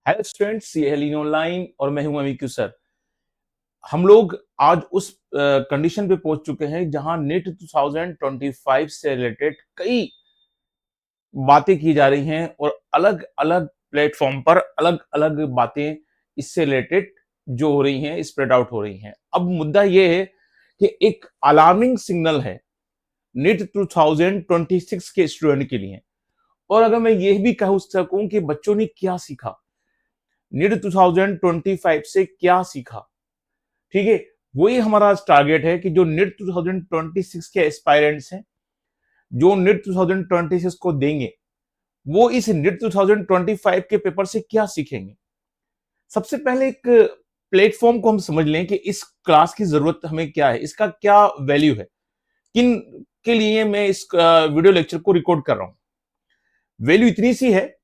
Hello students, ये है लीन online और मैं हूं अमिक्यू सर। हम लोग आज उस कंडीशन पे पहुंच चुके हैं जहां नीट 2025 से रिलेटेड कई बातें की जा रही हैं और अलग अलग प्लेटफॉर्म पर अलग अलग बातें इससे रिलेटेड जो हो रही हैं स्प्रेड आउट हो रही हैं। अब मुद्दा ये है कि एक अलार्मिंग सिग्नल है नीट 2026 के स्टूडेंट के लिए। और अगर मैं ये भी कह सकूं कि बच्चों ने क्या सीखा, नीट 2025 से क्या सीखा, ठीक है। वही हमारा टारगेट है कि जो नीट 2026 के एस्पायरेंट्स हैं, जो नीट 2026 को देंगे, वो इस नीट 2025 के पेपर से क्या सीखेंगे। सबसे पहले एक प्लेटफॉर्म को हम समझ लें कि इस क्लास की जरूरत हमें क्या है, इसका क्या वैल्यू है, किन के लिए मैं इस वीडियो लेक्चर को रिकॉर्ड कर रहा हूं। वैल्यू इतनी सी है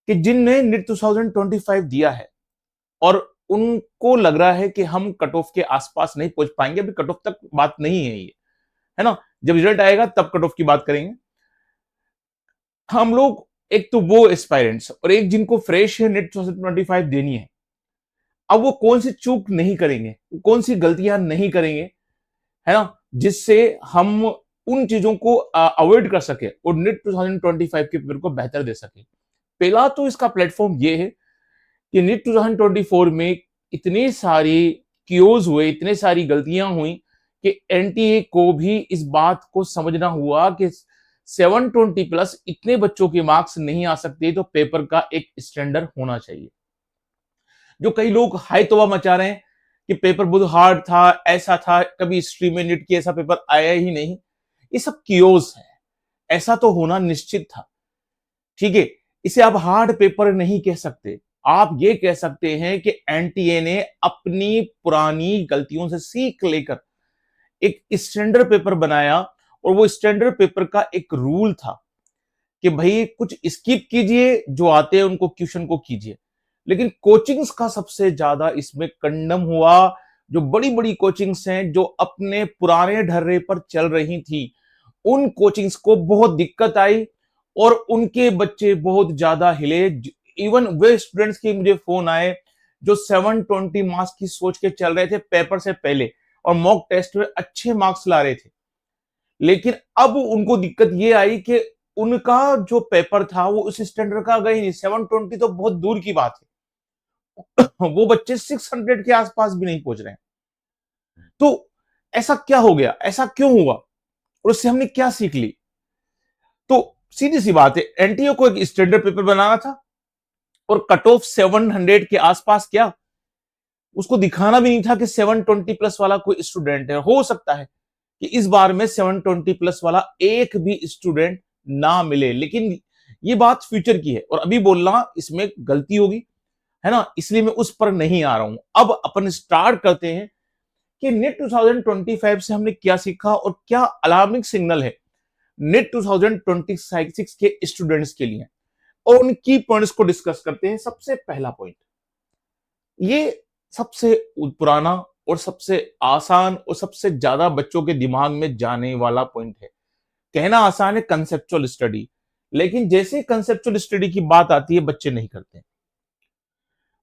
कि जिनने नीट 2025 दिया है और उनको लग रहा है कि हम कट ऑफ के आसपास नहीं पहुंच पाएंगे, अभी कट ऑफ तक बात नहीं है ये, है ना। जब रिजल्ट आएगा तब कट ऑफ की बात करेंगे हम लोग। एक तो वो एस्पायरेंट्स और एक जिनको फ्रेश है नेट 2025 देनी है। अब वो कौन सी चूक नहीं करेंगे, कौन सी गलतियां नहीं करेंगे, है ना, जिससे हम उन चीजों को अवॉइड कर सके और नेट 2025 के पेपर को बेहतर दे सके। पहला तो इसका प्लेटफॉर्म ये है कि नीट 2024 में इतनी सारी क्यूज हुए, इतनी सारी गलतियां हुई कि एनटीए को भी इस बात को समझना हुआ कि 720 प्लस इतने बच्चों के मार्क्स नहीं आ सकते, तो पेपर का एक स्टैंडर्ड होना चाहिए। जो कई लोग हाई तौबा मचा रहे हैं कि पेपर बहुत हार्ड था, ऐसा था, कभी हिस्ट्री में नीट की ऐसा पेपर आया ही नहीं, ये सब क्यूज है। ऐसा तो होना निश्चित था, ठीक है। इसे आप हार्ड पेपर नहीं कह सकते, आप ये कह सकते हैं कि एनटीए ने अपनी पुरानी गलतियों से सीख लेकर एक स्टैंडर्ड पेपर बनाया। और वो स्टैंडर्ड पेपर का एक रूल था कि भाई कुछ स्किप कीजिए, जो आते हैं उनको क्वेश्चन को कीजिए। लेकिन कोचिंग्स का सबसे ज्यादा इसमें कंडम हुआ। जो बड़ी बड़ी कोचिंग्स हैं जो अपने पुराने ढर्रे पर चल रही थी, उन कोचिंग्स को बहुत दिक्कत आई और उनके बच्चे बहुत ज्यादा हिले। इवन वे स्टूडेंट्स के मुझे फोन आए जो 720 मार्क्स की सोच के चल रहे थे पेपर से पहले और मॉक टेस्ट में अच्छे मार्क्स ला रहे थे। लेकिन अब उनको दिक्कत ये आई कि उनका जो पेपर था वो उस स्टैंडर्ड का गए नहीं। 720 तो बहुत दूर की बात है, वो बच्चे 600 के आसपास भी नहीं पहुंच रहे हैं। तो ऐसा क्या हो गया, ऐसा क्यों हुआ और उससे हमने क्या सीख ली। तो सीधी सी बात है, एनटीओ को एक स्टैंडर्ड पेपर बनाना था और कट ऑफ 700 के आसपास, क्या उसको दिखाना भी नहीं था कि 720 प्लस वाला कोई स्टूडेंट है। हो सकता है कि इस बार में 720 प्लस वाला एक भी स्टूडेंट ना मिले, लेकिन ये बात फ्यूचर की है और अभी बोलना इसमें गलती होगी, है ना, इसलिए मैं उस पर नहीं आ रहा हूं। अब अपन स्टार्ट करते हैं कि नेट 2025 से हमने क्या सीखा और क्या अलार्मिंग सिग्नल है नेट 2026 के स्टूडेंट्स के लिए, और उन की पॉइंट्स को डिस्कस करते हैं। सबसे पहला पॉइंट, ये सबसे पुराना और सबसे आसान और सबसे ज्यादा बच्चों के दिमाग में जाने वाला पॉइंट है। कहना आसान है कंसेप्चुअल स्टडी, लेकिन जैसे कंसेप्चुअल स्टडी की बात आती है बच्चे नहीं करते।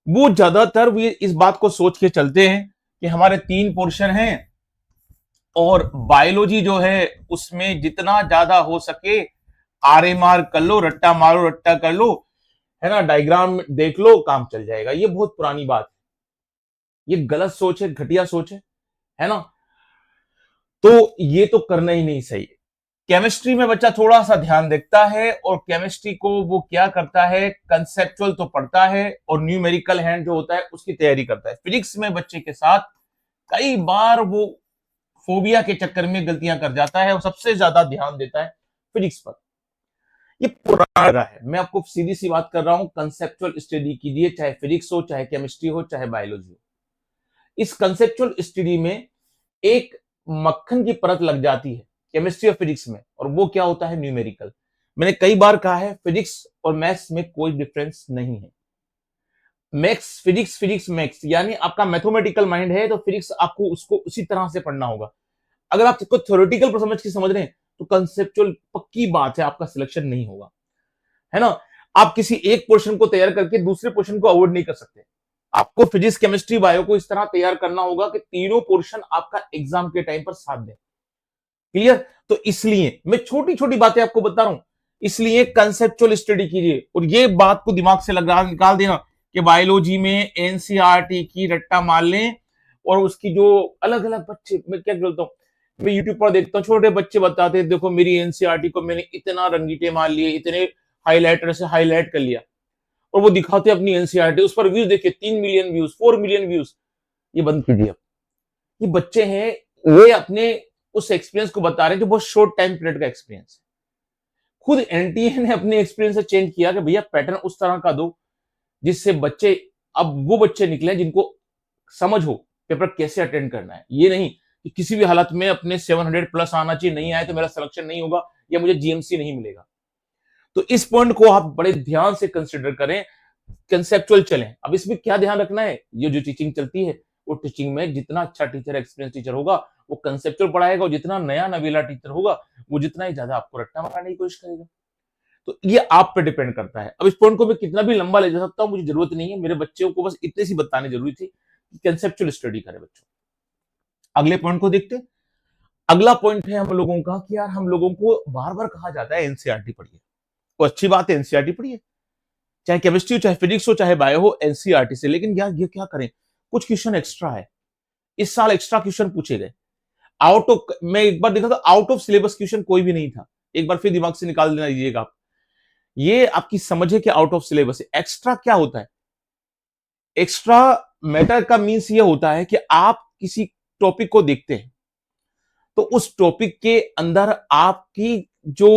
वो ज्यादातर वो इस बात को सोच के चलते हैं कि हमारे 3 पोर्शन हैं और बायोलॉजी जो है उसमें जितना ज्यादा हो सके आरएमआर कर लो, रट्टा मारो रट्टा कर लो, है ना, डायग्राम देख लो, काम चल जाएगा। ये बहुत पुरानी बात है, ये गलत सोच है, घटिया सोच है ना। तो ये तो करना ही नहीं सही। केमिस्ट्री में बच्चा थोड़ा सा ध्यान देखता है और केमिस्ट्री को वो क्या करता है, कंसेप्चुअल तो पढ़ता है और न्यूमेरिकल हैंड जो होता है उसकी तैयारी करता है। फिजिक्स में बच्चे के साथ कई बार वो फोबिया के चक्कर में गलतियां कर जाता है और सबसे ज्यादा ध्यान देता है फिजिक्स पर। ये पुराना है, मैं आपको सीधी सी बात कर रहा हूं, कंसेप्चुअल स्टडी कीजिए, चाहे फिजिक्स हो, चाहे केमिस्ट्री हो, चाहे बायोलॉजी हो। इस कंसेप्चुअल स्टडी में एक मक्खन की परत लग जाती है केमिस्ट्री और फिजिक्स में, और वो क्या होता है, न्यूमेरिकल। मैंने कई बार कहा है फिजिक्स और मैथ्स में कोई डिफरेंस नहीं है। मैथ्स फिजिक्स, फिजिक्स मैथ्स, यानी आपका मैथमेटिकल माइंड है तो फिजिक्स आपको उसको उसी तरह से पढ़ना होगा। अगर आप इसको थ्योरेटिकल पर समझ के समझ रहे हैं तो कंसेप्चुअल पक्की बात है आपका सिलेक्शन नहीं होगा, है ना। आप किसी एक पोर्शन को तैयार करके दूसरे पोर्शन को अवॉइड नहीं कर सकते। आपको फिजिक्स, केमिस्ट्री, बायो को इस तरह तैयार करना होगा कि तीनों पोर्शन आपका एग्जाम के टाइम पर साथ दें। क्लियर? तो इसलिए मैं छोटी-छोटी बातें आपको बता रहा हूं। इसलिए कंसेप्चुअल स्टडी कीजिए और ये बात को दिमाग से लगा निकाल देना कि बायोलॉजी में एनसीईआरटी की रट्टा मार लें और उसकी जो अलग-अलग बच्चे, मैं क्या बोलता हूं, मैं यूट्यूब पर देखता हूं छोटे बच्चे बताते हैं, देखो मेरी एनसीईआरटी को मैंने इतना रंगीटे मार लिए, इतने हाइलाइटर से हाईलाइट कर लिया, और वो दिखाते अपनी एनसीईआरटी, उस पर व्यूज देखिए 3 मिलियन व्यूज, 4 मिलियन व्यूज। ये बंद कीजिए। ये बच्चे हैं, ये अपने उस एक्सपीरियंस को बता रहे हैं जो बहुत शॉर्ट टाइम पीरियड का एक्सपीरियंस है। खुद एनटीए ने अपने एक्सपीरियंस से चेंज किया कि भैया पैटर्न उस तरह का दो जिससे बच्चे, अब वो बच्चे निकले जिनको समझ हो पेपर कैसे अटेंड करना है। ये नहीं कि किसी भी हालत में अपने 700 प्लस आना चाहिए, नहीं आए तो मेरा सिलेक्शन नहीं होगा या मुझे जीएमसी नहीं मिलेगा। तो इस पॉइंट को आप बड़े ध्यान से कंसिडर करें, कंसेप्चुअल चलें। अब इसमें क्या ध्यान रखना है, ये जो टीचिंग चलती है वो टीचिंग में जितना अच्छा टीचर, एक्सपीरियंस टीचर होगा वो कंसेप्चुअल पढ़ाएगा, और जितना नया नवेला टीचर होगा वो जितना ही ज्यादा आपको रट्टा मारने की कोशिश करेगा। तो ये आप पे डिपेंड करता है। अब इस पॉइंट को मैं कितना भी लंबा ले जा सकता हूं, मुझे जरूरत नहीं है, मेरे बच्चों को बस इतनी सी बताने जरूरी थी कि कंसेप्चुअल स्टडी करें बच्चों। अगले पॉइंट को देखते हैं। अगला पॉइंट है हम लोगों का कि यार हम लोगों को बार बार कहा जाता है एनसीईआरटी पढ़िए, वो अच्छी बात है, एनसीईआरटी पढ़िए, चाहे केमिस्ट्री हो, चाहे फिजिक्स हो, चाहे बायो हो, एनसीईआरटी से। लेकिन यार ये क्या करें, कुछ क्वेश्चन एक्स्ट्रा है, इस साल एक्स्ट्रा क्वेश्चन पूछे गए। आउट ऑफ, मैं एक बार देखा था, आउट ऑफ सिलेबस क्वेश्चन कोई भी नहीं था। एक बार फिर दिमाग से निकाल देना दीजिएगा आप, ये आपकी समझ है कि आउट ऑफ सिलेबस है। एक्स्ट्रा क्या होता है? एक्स्ट्रा मैटर का मीन्स ये होता है कि आप किसी टॉपिक को देखते हैं तो उस टॉपिक के अंदर आपकी जो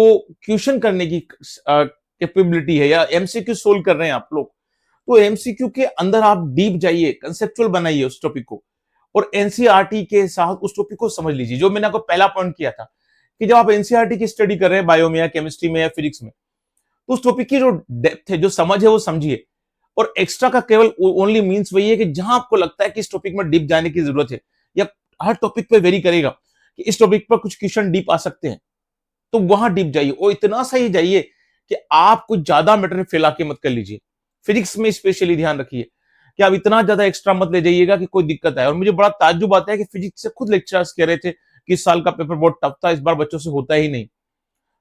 क्वेश्चन करने की कैपेबिलिटी है, या एमसीक्यू सोल्व कर रहे हैं आप लोग, तो एमसीक्यू के अंदर आप डीप जाइए, कंसेप्चुअल बनाइए उस टॉपिक को, और एनसीईआरटी के साथ उस टॉपिक को समझ लीजिए। जो मैंने आपको पहला पॉइंट किया था कि जब आप एनसीईआरटी की स्टडी कर रहे हैं बायो में या केमिस्ट्री में या फिजिक्स में, तो उस टॉपिक की जो डेप्थ है, जो समझ है, वो समझिए। और एक्स्ट्रा का केवल ओनली मीन्स वही है कि जहां आपको लगता है कि इस टॉपिक में डीप जाने की जरूरत है, या हर टॉपिक पे वेरी करेगा कि इस टॉपिक पर कुछ क्वेश्चन डीप आ सकते हैं, तो वहां डीप जाइए, और इतना सा ही जाइए कि आप कुछ ज्यादा मैटर फैला के मत कर लीजिए। फिजिक्स में स्पेशली ध्यान रखिए कि आप इतना ज्यादा एक्स्ट्रा मत ले जाइएगा कि कोई दिक्कत आए। और मुझे बड़ा ताज्जुब आता है कि फिजिक्स से खुद लेक्चरर्स कह रहे थे कि इस साल का पेपर बहुत टफ था, इस बार बच्चों से होता ही नहीं,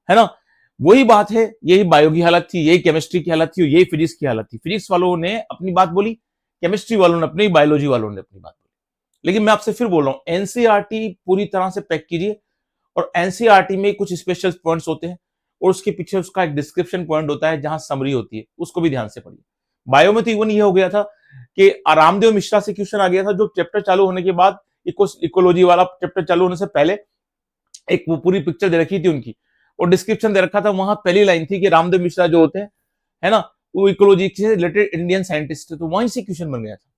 है ना। वही बात है, यही बायो की हालत थी, यही केमिस्ट्री की हालत थी, यही फिजिक्स की हालत थी। फिजिक्स वालों ने अपनी बात बोली, केमिस्ट्री वालों ने अपनी, बायोलॉजी वालों ने अपनी बात बोली। लेकिन मैं आपसे फिर बोल रहा हूं, एनसीईआरटी पूरी तरह से पैक कीजिए, और एनसीईआरटी में कुछ स्पेशल पॉइंट्स होते हैं और उसके पीछे उसका एक डिस्क्रिप्शन पॉइंट होता है जहां समरी होती है, उसको भी ध्यान से पढ़िए। बायो में तो इवन ये हो गया था कि रामदेव मिश्रा से क्वेश्चन आ गया था, जो चैप्टर चालू होने के बाद, इकोलॉजी वाला चैप्टर चालू होने से पहले एक वो पूरी पिक्चर दे रखी थी उनकी, और डिस्क्रिप्शन दे रखा था, वहां पहली लाइन थी कि रामदेव मिश्रा जो होते हैं, है ना, वो इकोलॉजी से रिलेटेड इंडियन साइंटिस्ट थे। तो वहीं से क्वेश्चन बन गया था।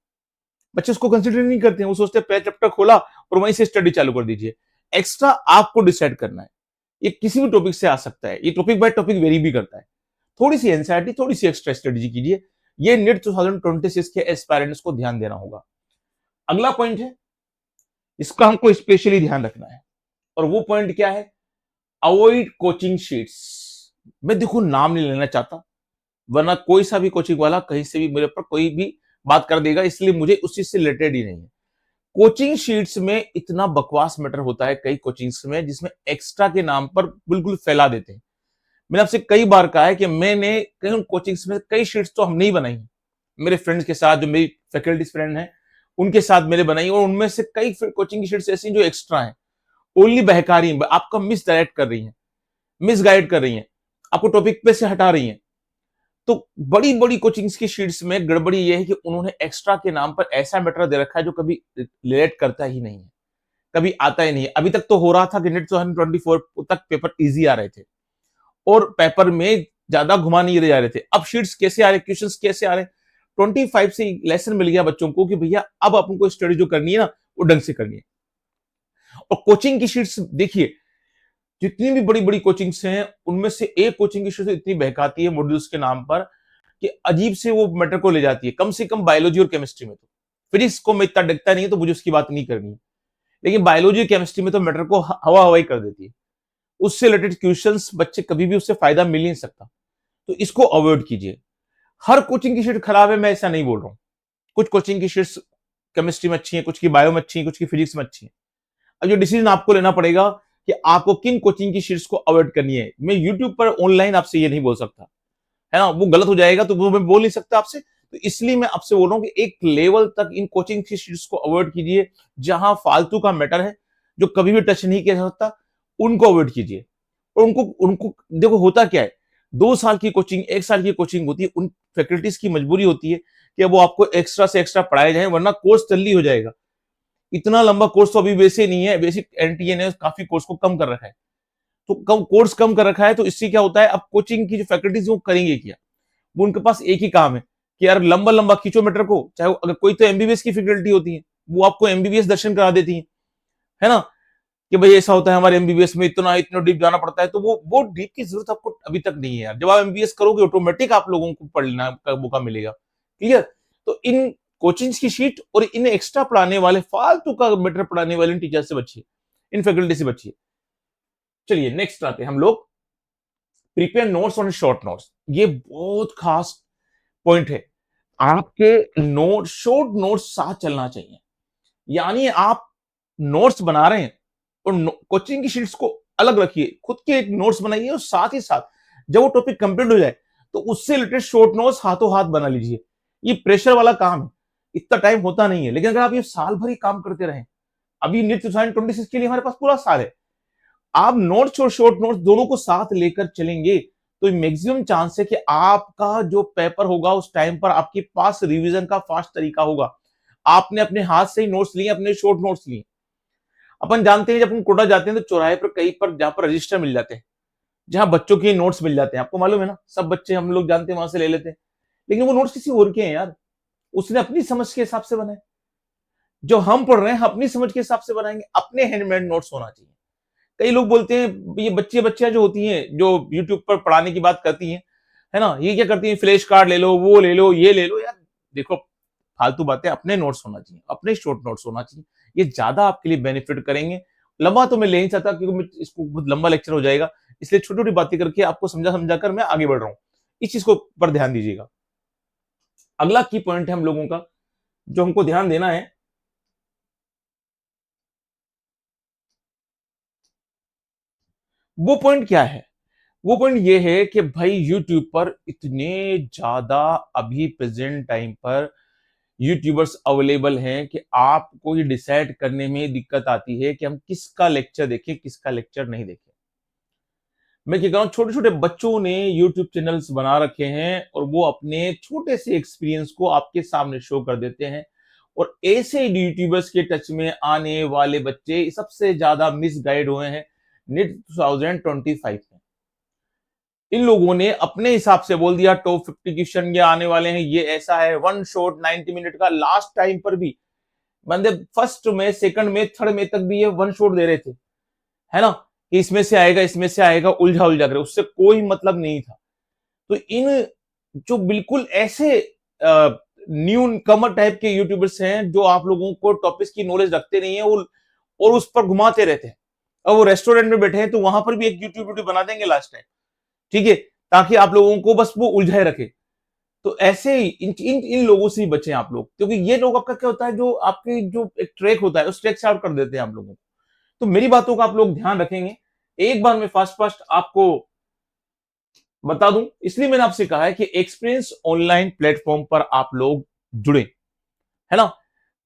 बच्चे उसको कंसिडर नहीं करते हैं, वो सोचते हैं पहले चैप्टर खोला और वहीं से स्टडी चालू कर दीजिए। एक्स्ट्रा आपको डिसाइड करना है, ये किसी भी टॉपिक से आ सकता है, ये टॉपिक बाय टॉपिक वेरी भी करता है। थोड़ी सी एनसीईआरटी, थोड़ी सी एक्स्ट्रा स्ट्रेटेजी कीजिए, ये नीट 2026 के एस्पायरेंट्स को ध्यान देना होगा। अगला पॉइंट है, इसका हमको स्पेशली ध्यान रखना है, और वो पॉइंट क्या है? Avoid coaching sheets. मैं देखो नाम नहीं लेना चाहता, वरना कोई सा भी कोचिंग वाला कहीं से भी मेरे पर कोई भी बात कर देगा, इसलिए मुझे उस चीज से रिलेटेड ही नहीं है। कोचिंग शीट्स में इतना बकवास मैटर होता है कई कोचिंग्स में, जिसमें एक्स्ट्रा के नाम पर बिल्कुल फैला देते हैं। मैंने आपसे कई बार कहा है कि मैंने कई कोचिंग्स में कई शीट्स तो हम नहीं बनाई, मेरे फ्रेंड्स के साथ, जो मेरी फैकल्टीज फ्रेंड हैं उनके साथ मैंने बनाई, और उनमें से कई कोचिंग की शीट्स ऐसी जो एक्स्ट्रा हैं, ओनली बहका रही हैं, आपका मिस डायरेक्ट कर रही हैं, मिस गाइड कर रही हैं, आपको टॉपिक पे से हटा रही हैं। तो बड़ी बड़ी कोचिंग्स की शीट्स में गड़बड़ी यह है कि उन्होंने एक्स्ट्रा के नाम पर ऐसा मैटर दे रखा है जो कभी रिलेट करता ही नहीं है, कभी आता ही नहीं है। अभी तक तो हो रहा था कि नेट 2024 तक पेपर इजी आ रहे थे और पेपर में ज्यादा घुमा नहीं जा रहे थे। अब शीट्स कैसे आ रहे, क्वेश्चंस कैसे आ रहे, 25 से लेसन मिल गया बच्चों को कि भैया अब आपको स्टडी जो करनी है ना, वो ढंग से करनी है। और कोचिंग की शीट्स देखिए, जितनी भी बड़ी बड़ी कोचिंग्स हैं उनमें से एक कोचिंग की शीट इतनी बहकाती है मॉड्यूल्स के नाम पर कि अजीब से वो मैटर को ले जाती है। कम से कम बायोलॉजी और केमिस्ट्री में, तो फिजिक्स को मैं इतना देखता नहीं है तो मुझे उसकी बात नहीं करनी है, लेकिन बायोलॉजी और केमिस्ट्री में तो मैटर को हवा हवाई कर देती है। उससे रिलेटेड क्वेश्चंस बच्चे कभी भी उससे फायदा मिल नहीं सकता। तो इसको अवॉइड कीजिए। हर कोचिंग की शीट खराब है, मैं ऐसा नहीं बोल रहा हूं। कुछ कोचिंग की शीट्स केमिस्ट्री में अच्छी है, कुछ की बायो में अच्छी है, कुछ की फिजिक्स में अच्छी है। अब ये डिसीजन आपको लेना पड़ेगा कि आपको किन कोचिंग की शीट्स को अवॉइड करनी है। मैं यूट्यूब पर ऑनलाइन आपसे ये नहीं बोल सकता, है ना, वो गलत हो जाएगा, तो वो मैं बोल नहीं सकता आपसे। तो इसलिए मैं आपसे बोल रहा हूं कि एक लेवल तक इन कोचिंग की शीट्स को अवॉइड कीजिए। जहां फालतू का मैटर है, जो कभी भी टच नहीं किया जा सकता, उनको अवॉइड कीजिए। और उनको उनको देखो, होता क्या है, 2 साल की कोचिंग, 1 साल की कोचिंग होती है, उन फैकल्टीज की मजबूरी होती है कि वो आपको एक्स्ट्रा से एक्स्ट्रा पढ़ाए जाए, वरना कोर्स जल्दी हो जाएगा। इतना लंबा कोर्स तो अभी वैसे नहीं है, बेसिक एनटीए ने काफी कोर्स को कम कर रखा है। तो कम कोर्स कम कर रखा है, तो इससे क्या होता है, अब कोचिंग की जो फैकल्टीज वो करेंगे क्या? वो उनके पास एक ही काम है कि यार लंबा लंबा खींचो मैटर को। चाहे अगर कोई तो एमबीबीएस की फैकल्टी होती है, वो आपको एमबीबीएस दर्शन करा देती है ना, कि भाई ऐसा होता है हमारे एमबीबीएस में, इतना इतना डीप जाना पड़ता है। तो वो डीप की जरूरत आपको अभी तक नहीं है यार। जब आप एमबीबीएस करोगे, ऑटोमेटिक आप लोगों को पढ़ना का मौका मिलेगा। क्लियर? तो इन कोचिंग्स की शीट और इन एक्स्ट्रा पढ़ाने वाले, फालतू का मैटर पढ़ाने वाले टीचर से बचिए, इन फैकल्टी से बचिए। चलिए नेक्स्ट आते हैं हम लोग, prepare notes on short notes. ये बहुत खास पॉइंट है। आपके नोट, शॉर्ट नोट्स साथ चलना चाहिए। यानी आप नोट्स बना रहे हैं और कोचिंग की शीट्स को अलग रखिए, खुद के एक नोट्स बनाइए, और साथ ही साथ जब वो टॉपिक कंप्लीट हो जाए तो उससे रिलेटेड शॉर्ट नोट्स हाथों हाथ बना लीजिए। ये प्रेशर वाला काम है, इतना टाइम होता नहीं है, लेकिन अगर आप ये साल भर ही काम करते रहे, अभी नीट 2026 के लिए हमारे पास पूरा साल है, आप नोट्स और शॉर्ट नोट्स दोनों को साथ लेकर चलेंगे, तो मैक्सिमम चांस है कि आपका जो पेपर होगा उस टाइम पर आपके पास रिवीजन का फास्ट तरीका होगा। आपने अपने हाथ से ही नोट्स लिए, अपने शॉर्ट नोट्स लिए। अपन जानते हैं जब हम कोटा जाते हैं तो चौराहे पर कहीं पर जहां पर रजिस्टर मिल जाते हैं, जहां बच्चों के नोट्स मिल जाते हैं, आपको मालूम है ना, सब बच्चे हम लोग जानते हैं वहां से ले लेते हैं। लेकिन वो नोट्स किसी और के हैं यार, उसने अपनी समझ के हिसाब से बनाए। जो हम पढ़ रहे हैं अपनी समझ के हिसाब से बनाएंगे, अपने हैंडमेड नोट्स होना चाहिए। कई लोग बोलते हैं, ये बच्चियां जो होती हैं, जो यूट्यूब पर पढ़ाने की बात करती हैं, है ना, ये क्या करती हैं, फ्लैश कार्ड ले लो, वो ले लो, ये ले लो। यार देखो, फालतू बातें, अपने नोट्स होना चाहिए, अपने शॉर्ट नोट्स होना चाहिए। ये ज्यादा आपके लिए बेनिफिट करेंगे। लंबा तो मैं ले नहीं चाहता, क्योंकि इसको बहुत लंबा लेक्चर हो जाएगा, इसलिए छोटी छोटी बातें करके आपको समझा समझा कर मैं आगे बढ़ रहा हूँ। इस चीज को पर ध्यान दीजिएगा। अगला की पॉइंट है हम लोगों का, जो हमको ध्यान देना है, वो पॉइंट क्या है? वो पॉइंट ये है कि भाई यूट्यूब पर इतने ज्यादा अभी प्रेजेंट टाइम पर यूट्यूबर्स अवेलेबल हैं कि आपको ये डिसाइड करने में दिक्कत आती है कि हम किसका लेक्चर देखें, किसका लेक्चर नहीं देखें। मैं क्या कह रहा हूं, छोटे छोटे बच्चों ने यूट्यूब चैनल्स बना रखे हैं और वो अपने छोटे से एक्सपीरियंस को आपके सामने शो कर देते हैं। और ऐसे यूट्यूबर्स के टच में आने वाले बच्चे सबसे ज्यादा मिसगाइड हुए हैं निट 2025 में। इन लोगों ने अपने हिसाब से बोल दिया टॉप 50 क्वेश्चन ये आने वाले हैं, ये ऐसा है, वन शॉट 90 मिनट का। लास्ट टाइम पर भी बंदे फर्स्ट में, सेकंड में, थर्ड में तक भी ये वन शॉट दे रहे थे, है ना, कि इसमें से आएगा, इसमें से आएगा, उलझा उलझा कर, उससे कोई मतलब नहीं था। तो इन जो बिल्कुल ऐसे न्यू कमर टाइप के यूट्यूबर्स हैं, जो आप लोगों को टॉपिक्स की नॉलेज रखते नहीं है, वो और उस पर घुमाते रहते हैं। अब वो रेस्टोरेंट में बैठे हैं तो वहां पर भी एक यूट्यूब वीडियो बना देंगे लास्ट टाइम, ठीक है, ताकि आप लोगों को बस वो उलझाए रखे। तो ऐसे ही इन लोगों से ही बचें आप लोग, क्योंकि ये लोग आपका क्या होता है, जो आपके जो एक ट्रैक होता है उस ट्रैक से आउट कर देते हैं आप लोगों को। तो मेरी बातों का आप लोग ध्यान रखेंगे। एक बार मैं फास्ट फास्ट आपको बता दूं, इसलिए मैंने आपसे कहा है कि एक्सपीरियंस ऑनलाइन प्लेटफॉर्म पर आप लोग जुड़े, है ना।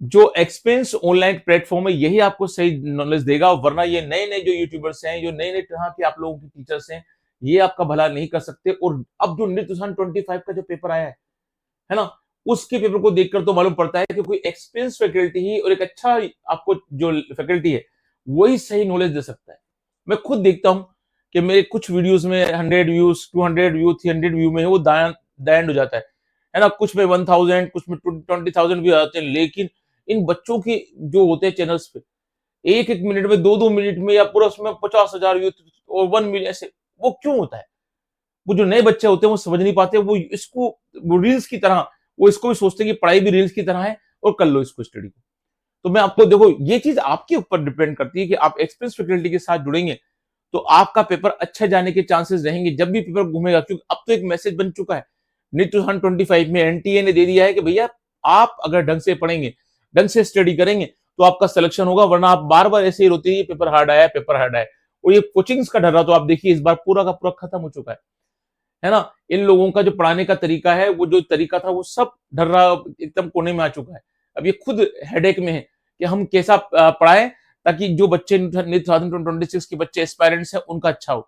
जो एक्सपीरियंस ऑनलाइन प्लेटफॉर्म है यही आपको सही नॉलेज देगा, वरना ये नए नए जो यूट्यूबर्स हैं, जो नए नए तरह के आप लोगों के टीचर्स हैं, ये आपका भला नहीं कर सकते। और अब जो नीट 2025 का जो पेपर आया है ना, उसके पेपर को देखकर तो मालूम पड़ता है कि कोई एक्सपीरियंस फैकल्टी ही और एक अच्छा आपको जो फैकल्टी है वही सही नॉलेज दे सकता है। मैं खुद देखता हूं कि मेरे कुछ वीडियोस में 100 व्यूज, 200 व्यू, 300 व्यू में वो दैंड हो जाता है ना, कुछ में 1000, कुछ में 20,000 भी आते हैं। लेकिन इन बच्चों के जो होते हैं चैनल्स पे, एक एक मिनट में, दो दो मिनट में, या पूरा उसमें 50,000 व्यू और 1 मिलियन ऐसे, वो क्यों होता है? वो जो नए बच्चे होते हैं वो समझ नहीं पाते, वो इसको, वो रील्स की तरह, वो इसको भी सोचते हैं कि पढ़ाई भी रील्स की तरह है और कर लो इसको स्टडी को। तो मैं आपको देखो, ये चीज आपके ऊपर डिपेंड करती है कि आप एक्सपीरियंस फैकल्टी के साथ जुड़ेंगे तो आपका पेपर अच्छा जाने के चांसेस रहेंगे जब भी पेपर घूमेगा, क्योंकि अब तो एक मैसेज बन चुका है नीट 2025 में, एनटीए ने दे दिया है कि भैया आप अगर ढंग से पढ़ेंगे, ढंग से स्टडी करेंगे तो आपका सिलेक्शन होगा, वरना आप बार बार ऐसे ही रोते रहिए पेपर हार्ड आया, पेपर हार्ड आया। और ये कोचिंग्स का डर रहा, तो आप देखिए इस बार पूरा का पूरा खत्म हो चुका है ना। इन लोगों का जो पढ़ाने का तरीका है, वो जो तरीका था वो सब डर रहा, एकदम कोने में आ चुका है। अब ये खुद हेडेक में है कि हम कैसा पढ़ाएं ताकि जो बच्चे नीट 2026 के बच्चे एस्पायरेंट्स हैं उनका अच्छा हो,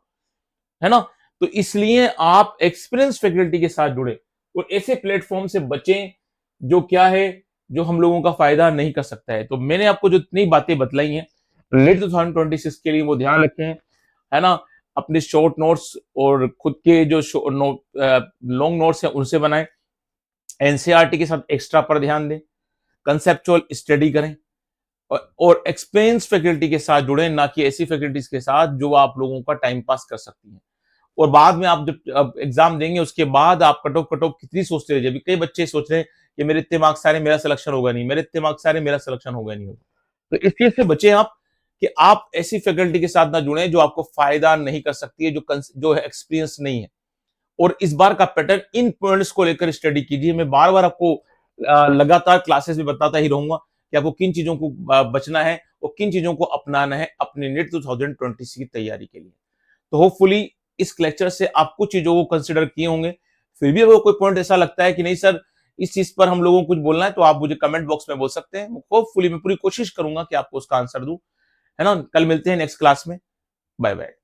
है ना। तो इसलिए आप एक्सपीरियंस फैकल्टी के साथ जुड़े और ऐसे प्लेटफॉर्म से बचें जो क्या है, जो हम लोगों का फायदा नहीं कर सकता है। तो मैंने आपको जो इतनी बातें बतलाई हैं नीट 2026 के लिए, वो ध्यान रखें, है ना। अपने शॉर्ट नोट्स और खुद के जो लॉन्ग नोट्स हैं उनसे बनाएं, एनसीईआरटी के साथ एक्स्ट्रा पर ध्यान दें, कंसेप्चुअल स्टडी करें और एक्सपीरियंस फैकल्टी के साथ जुड़े, ना कि ऐसी फैकल्टीज के साथ जो आप लोगों का टाइम पास कर सकती हैं। और बाद में आप जब एग्जाम देंगे उसके बाद आप कट ऑफ कितनी सोचते रहिए। अभी कई बच्चे सोच रहे हैं कि मेरे इतने मार्क्स आ रहे, मेरा सिलेक्शन होगा नहीं, मेरे इतने मार्क्स आ रहे, मेरा सिलेक्शन होगा नहीं होगा। तो इस चीज से बचे आप कि आप ऐसी फैकल्टी के साथ ना जुड़े जो आपको फायदा नहीं कर सकती है, जो एक्सपीरियंस नहीं है। और इस बार का पैटर्न इन पॉइंट्स को लेकर स्टडी कीजिए। मैं बार बार आपको लगातार क्लासेस में बताता ही रहूंगा कि आपको किन चीजों को बचना है और किन चीजों को अपनाना है अपने नीट 2026 की तैयारी के लिए। तो होपफुली इस लेक्चर से आप कुछ चीजों को कंसिडर किए होंगे। फिर भी अगर कोई पॉइंट ऐसा लगता है कि नहीं सर इस चीज पर हम लोगों को कुछ बोलना है, तो आप मुझे कमेंट बॉक्स में बोल सकते हैं। होपफुली मैं पूरी कोशिश करूंगा कि आपको उसका आंसर दूं, है ना। कल मिलते हैं नेक्स्ट क्लास में। Bye bye.